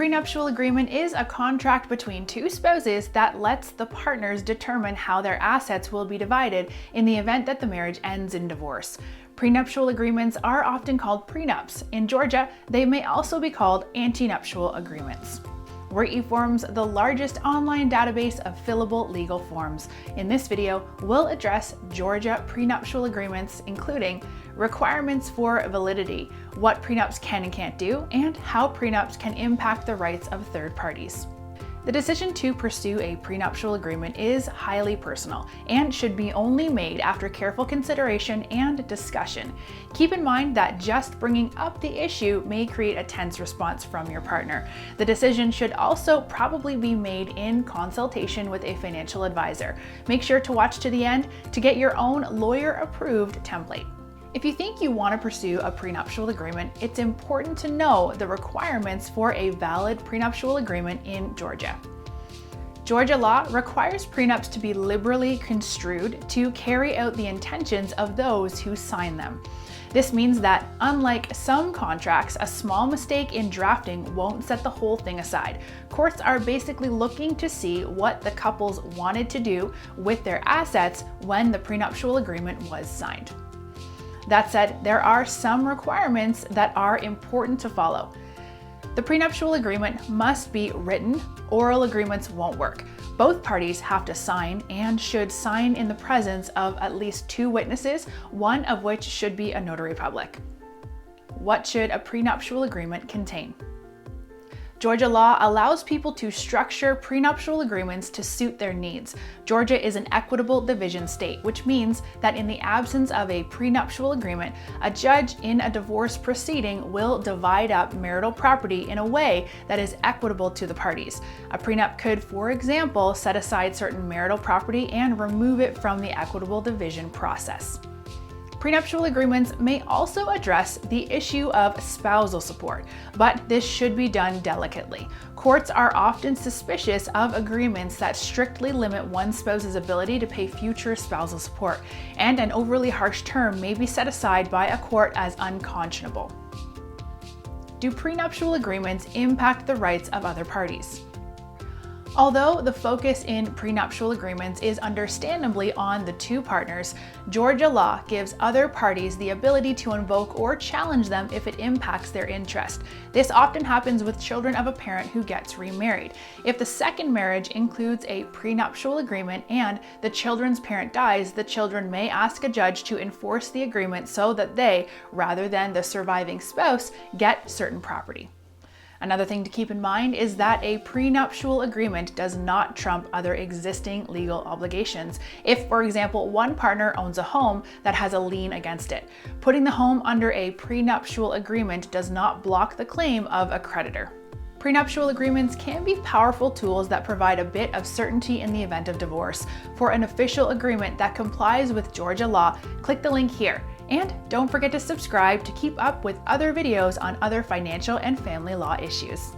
prenuptial agreement is a contract between two spouses that lets the partners determine how their assets will be divided in the event that the marriage ends in divorce. Prenuptial agreements are often called prenups. In Georgia, they may also be called antenuptial agreements. We're eForms, the largest online database of fillable legal forms. In this video, we'll address Georgia prenuptial agreements, including requirements for validity, what prenups can and can't do, and how prenups can impact the rights of third parties. The decision to pursue a prenuptial agreement is highly personal and should be only made after careful consideration and discussion. Keep in mind that just bringing up the issue may create a tense response from your partner. The decision should also probably be made in consultation with a financial advisor. Make sure to watch to the end to get your own lawyer-approved template. If you think you want to pursue a prenuptial agreement, it's important to know the requirements for a valid prenuptial agreement in Georgia. Georgia law requires prenups to be liberally construed to carry out the intentions of those who sign them. This means that, unlike some contracts, a small mistake in drafting won't set the whole thing aside. Courts are basically looking to see what the couples wanted to do with their assets when the prenuptial agreement was signed. That said, there are some requirements that are important to follow. The prenuptial agreement must be written. Oral agreements won't work. Both parties have to sign and should sign in the presence of at least two witnesses, one of which should be a notary public. What should a prenuptial agreement contain? Georgia law allows people to structure prenuptial agreements to suit their needs. Georgia is an equitable division state, which means that in the absence of a prenuptial agreement, a judge in a divorce proceeding will divide up marital property in a way that is equitable to the parties. A prenup could, for example, set aside certain marital property and remove it from the equitable division process. Prenuptial agreements may also address the issue of spousal support, but this should be done delicately. Courts are often suspicious of agreements that strictly limit one spouse's ability to pay future spousal support, and an overly harsh term may be set aside by a court as unconscionable. Do prenuptial agreements impact the rights of other parties? Although the focus in prenuptial agreements is understandably on the two partners, Georgia law gives other parties the ability to invoke or challenge them if it impacts their interest. This often happens with children of a parent who gets remarried. If the second marriage includes a prenuptial agreement and the children's parent dies, the children may ask a judge to enforce the agreement so that they, rather than the surviving spouse, get certain property. Another thing to keep in mind is that a prenuptial agreement does not trump other existing legal obligations. If, for example, one partner owns a home that has a lien against it, putting the home under a prenuptial agreement does not block the claim of a creditor. Prenuptial agreements can be powerful tools that provide a bit of certainty in the event of divorce. For an official agreement that complies with Georgia law, click the link here. And don't forget to subscribe to keep up with other videos on other financial and family law issues.